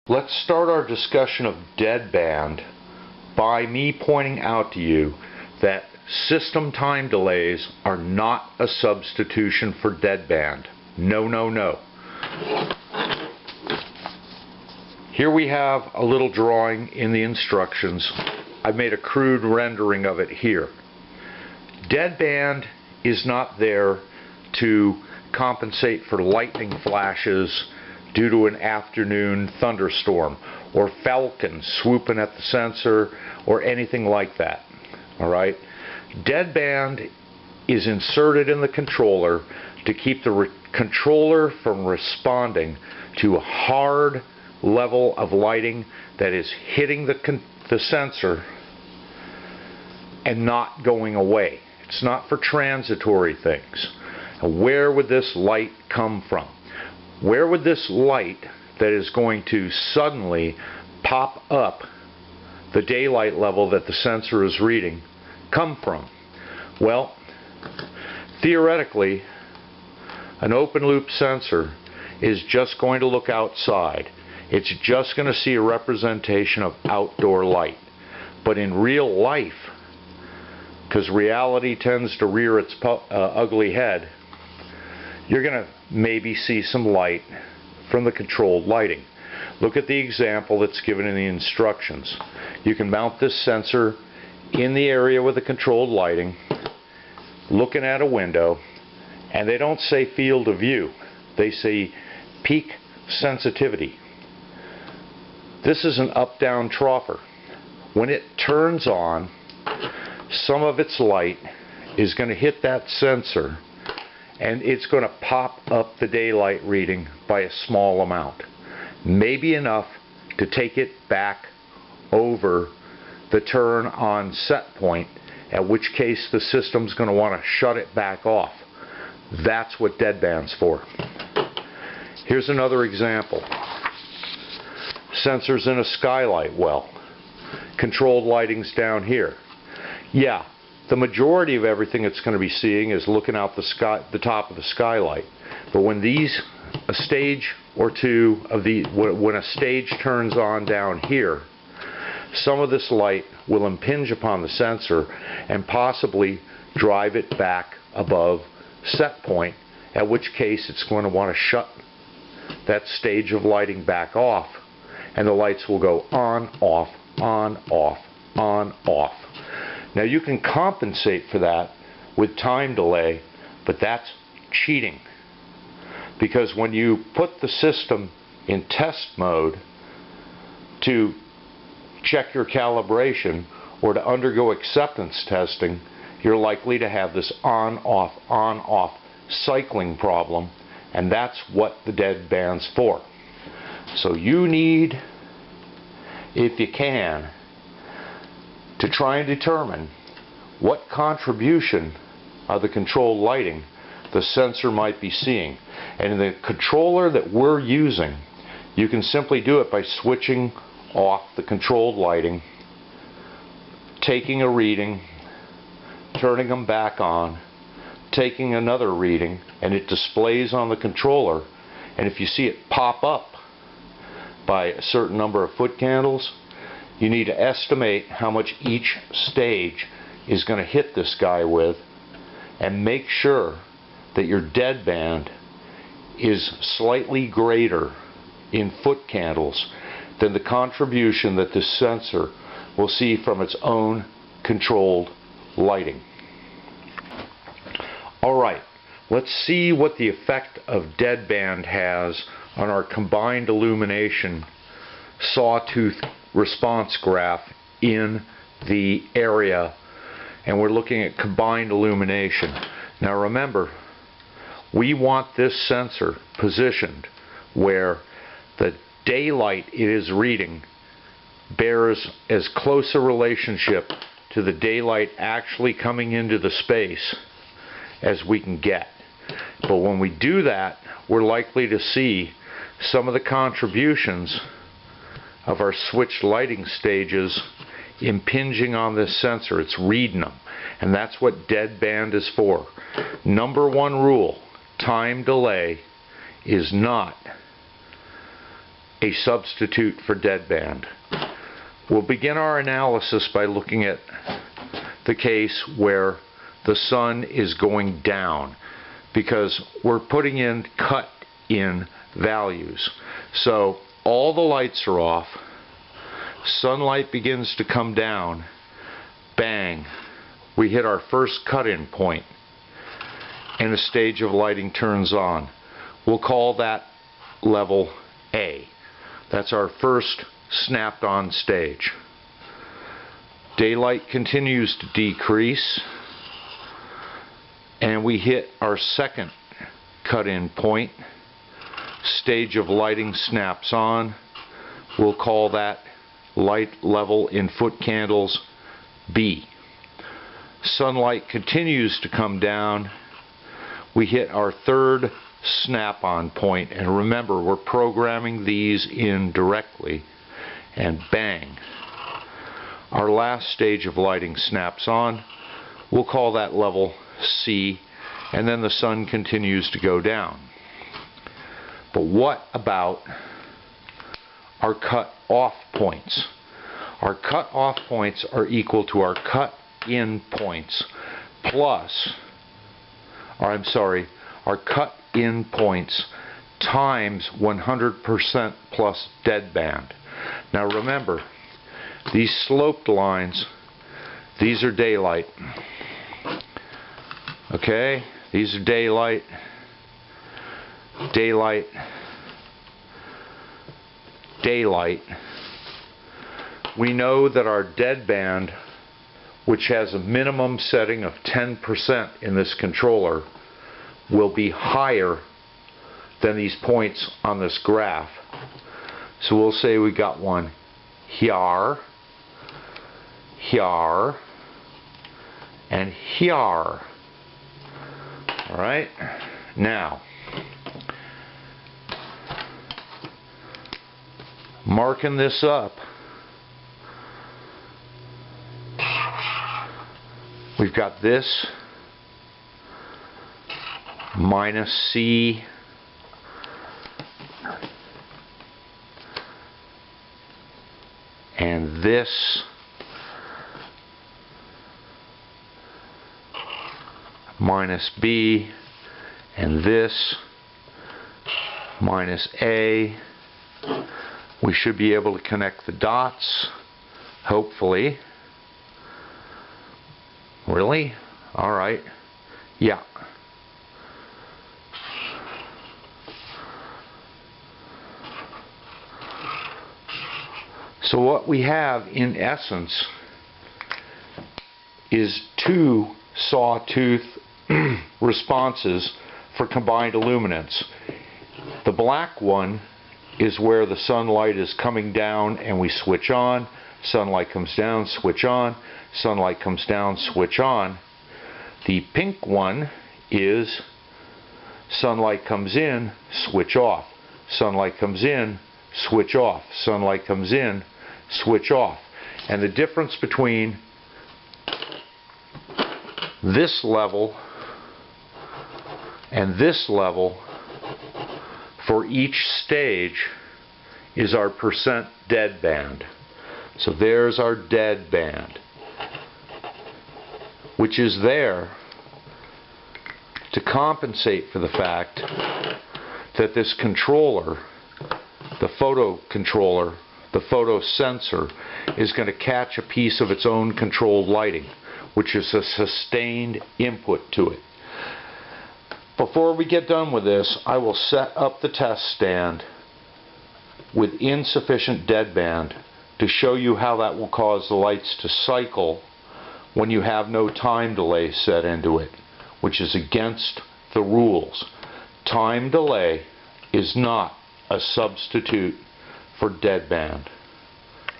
Let's start our discussion of deadband by me pointing out to you that system time delays are not a substitution for deadband. No, no, no. Here we have a little drawing in the instructions. I've made a crude rendering of it here. Deadband is not there to compensate for lightning flashes due to an afternoon thunderstorm or falcons swooping at the sensor or anything like that. Alright? Deadband is inserted in the controller to keep the controller from responding to a hard level of lighting that is hitting the sensor and not going away. It's not for transitory things. Now, where would this light come from? Where would this light that is going to suddenly pop up the daylight level that the sensor is reading come from? Well, theoretically, an open loop sensor is just going to look outside. It's just going to see a representation of outdoor light. But in real life, because reality tends to rear its ugly head, you're going to maybe see some light from the controlled lighting. Look at the example that's given in the instructions. You can mount this sensor in the area with the controlled lighting, looking at a window, and they don't say field of view. They say peak sensitivity. This is an up-down troffer. When it turns on, some of its light is going to hit that sensor and it's going to pop up the daylight reading by a small amount. Maybe enough to take it back over the turn on set point, at which case the system's going to want to shut it back off. That's what deadband's for. Here's another example. Sensors in a skylight well. Controlled lighting's down here. Yeah, the majority of everything it's going to be seeing is looking out the top of the skylight. But when a stage or two of when a stage turns on down here, some of this light will impinge upon the sensor and possibly drive it back above set point, at which case it's going to want to shut that stage of lighting back off, and the lights will go on, off, on, off, on, off. Now you can compensate for that with time delay, but that's cheating. Because when you put the system in test mode to check your calibration or to undergo acceptance testing, you're likely to have this on-off cycling problem, and that's what the deadband's for. So you need, if you can, to try and determine what contribution of the controlled lighting the sensor might be seeing. And in the controller that we're using, you can simply do it by switching off the controlled lighting, taking a reading, turning them back on, taking another reading, and it displays on the controller. And if you see it pop up by a certain number of foot candles, you need to estimate how much each stage is going to hit this guy with, and make sure that your deadband is slightly greater in foot candles than the contribution that this sensor will see from its own controlled lighting. Alright, let's see what the effect of deadband has on our combined illumination Sawtooth response graph in the area, and we're looking at combined illumination. Now remember, we want this sensor positioned where the daylight it is reading bears as close a relationship to the daylight actually coming into the space as we can get. But when we do that, we're likely to see some of the contributions of our switched lighting stages impinging on this sensor. It's reading them, and that's what deadband is for. Number one rule: time delay is not a substitute for deadband. We'll begin our analysis by looking at the case where the sun is going down, because we're putting in cut-in values. So all the lights are off, sunlight begins to come down, bang, we hit our first cut-in point, and a stage of lighting turns on. We'll call that level A. That's our first snapped on stage. Daylight continues to decrease, and we hit our second cut-in point. Stage of lighting snaps on. We'll call that light level in foot candles B. Sunlight continues to come down. We hit our third snap-on point, and remember, we're programming these in directly, and bang, our last stage of lighting snaps on. We'll call that level C, and then the sun continues to go down. But what about our cut-off points? Our cut-off points are equal to our cut-in points plus, our cut-in points times 100% plus deadband. Now remember, these sloped lines, these are daylight. Okay, these are daylight, daylight, daylight. We know that our deadband, which has a minimum setting of 10% in this controller, will be higher than these points on this graph. So we'll say we got one here, here, and here. Alright, now, marking this up, we've got this minus C and this minus B and this minus A. We should be able to connect the dots, hopefully. Really? Alright. Yeah. So what we have in essence is two Sawtooth responses for combined illuminance. The black one is where the sunlight is coming down and we switch on. Sunlight comes down, switch on. Sunlight comes down, switch on. The pink one is sunlight comes in, switch off. Sunlight comes in, switch off. Sunlight comes in, switch off. And the difference between this level and this level for each stage is our percent deadband. So there's our deadband, which is there to compensate for the fact that this controller, the photo controller, the photo sensor, is going to catch a piece of its own controlled lighting, which is a sustained input to it. Before we get done with this, I will set up the test stand with insufficient deadband to show you how that will cause the lights to cycle when you have no time delay set into it, which is against the rules. Time delay is not a substitute for deadband.